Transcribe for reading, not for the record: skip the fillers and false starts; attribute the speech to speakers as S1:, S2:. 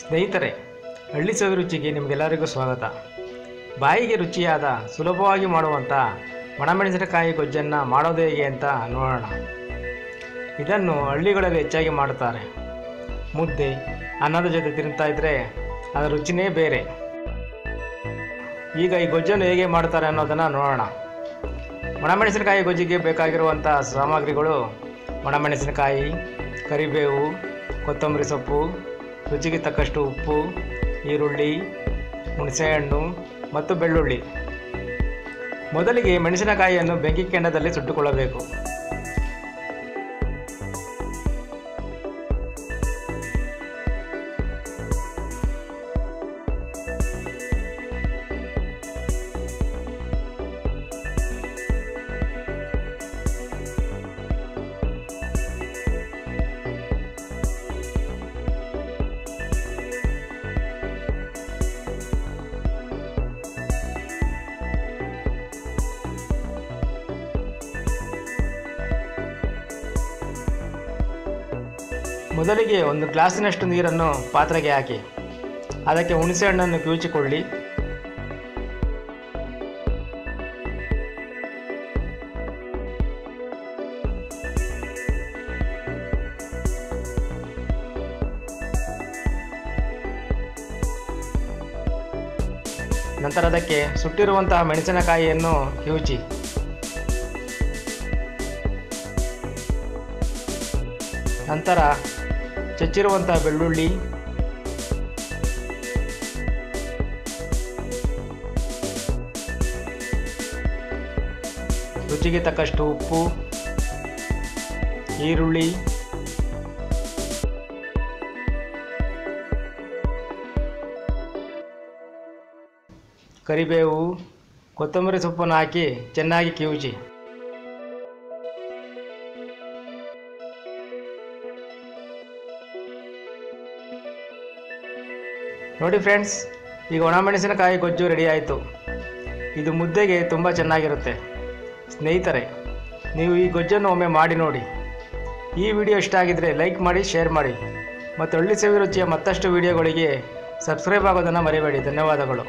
S1: ಸ್ನೇಹಿತರೆ, ಹಳ್ಳಿ ಸವಿ ರುಚಿಗೆ ನಿಮಗೆಲ್ಲರಿಗೂ ಸ್ವಾಗತ. ಬಾಯಿಗೆ ರುಚಿಯಾದ ಸುಲಭವಾಗಿ ಮಾಡುವಂಥ ಒಣಮೆಣಸಿನಕಾಯಿ ಗೊಜ್ಜನ್ನು ಮಾಡೋದು ಹೇಗೆ ಅಂತ ನೋಡೋಣ. ಇದನ್ನು ಹಳ್ಳಿಗಳಲ್ಲಿ ಹೆಚ್ಚಾಗಿ ಮಾಡುತ್ತಾರೆ. ಮುದ್ದೆ ಅನ್ನದ ಜೊತೆ ತಿಂತಾ ಇದ್ದರೆ ಅದರ ರುಚಿನೇ ಬೇರೆ. ಈಗ ಈ ಗೊಜ್ಜನ್ನು ಹೇಗೆ ಮಾಡ್ತಾರೆ ಅನ್ನೋದನ್ನು ನೋಡೋಣ. ಒಣಮೆಣಸಿನಕಾಯಿ ಗೊಜ್ಜಿಗೆ ಬೇಕಾಗಿರುವಂಥ ಸಾಮಗ್ರಿಗಳು: ಒಣಮೆಣಸಿನಕಾಯಿ, ಕರಿಬೇವು, ಕೊತ್ತಂಬರಿ ಸೊಪ್ಪು, ರುಚಿಗೆ ತಕ್ಕಷ್ಟು ಉಪ್ಪು, ಈರುಳ್ಳಿ, ಹುಣಸೆಹಣ್ಣು ಮತ್ತು ಬೆಳ್ಳುಳ್ಳಿ. ಮೊದಲಿಗೆ ಮೆಣಸಿನಕಾಯಿಯನ್ನು ಬೆಂಕಿ ಕೆಂಡದಲ್ಲಿ ಸುಟ್ಟುಕೊಳ್ಳಬೇಕು. ಮೊದಲಿಗೆ ಒಂದು ಗ್ಲಾಸಿನಷ್ಟು ನೀರನ್ನು ಪಾತ್ರೆಗೆ ಹಾಕಿ ಅದಕ್ಕೆ ಹುಣಸೆಹಣ್ಣನ್ನು ಕಿವುಚಿಕೊಳ್ಳಿ. ನಂತರ ಅದಕ್ಕೆ ಸುಟ್ಟಿರುವಂತಹ ಮೆಣಸಿನಕಾಯಿಯನ್ನು ಕಿವುಚಿ ನಂತರ ಚಚ್ಚಿರುವಂತಹ ಬೆಳ್ಳುಳ್ಳಿ, ರುಚಿಗೆ ತಕ್ಕಷ್ಟು ಉಪ್ಪು, ಈರುಳ್ಳಿ, ಕರಿಬೇವು, ಕೊತ್ತಂಬರಿ ಸೊಪ್ಪನ್ನು ಹಾಕಿ ಚೆನ್ನಾಗಿ ಕಿವುಚಿ. ನೋಡಿ ಫ್ರೆಂಡ್ಸ್, ಈಗ ಒಣಮೆಣಸಿನಕಾಯಿ ಗೊಜ್ಜು ರೆಡಿ ಆಯಿತು. ಇದು ಮುದ್ದೆಗೆ ತುಂಬ ಚೆನ್ನಾಗಿರುತ್ತೆ. ಸ್ನೇಹಿತರೆ, ನೀವು ಈ ಗೊಜ್ಜನ್ನು ಒಮ್ಮೆ ಮಾಡಿ ನೋಡಿ. ಈ ವಿಡಿಯೋ ಇಷ್ಟ ಆಗಿದ್ದರೆ ಲೈಕ್ ಮಾಡಿ, ಶೇರ್ ಮಾಡಿ ಮತ್ತು ಹಳ್ಳಿ ಸವಿ ರುಚಿಯ ಮತ್ತಷ್ಟು ವಿಡಿಯೋಗಳಿಗೆ ಸಬ್ಸ್ಕ್ರೈಬ್ ಆಗೋದನ್ನು ಮರಿಬೇಡಿ. ಧನ್ಯವಾದಗಳು.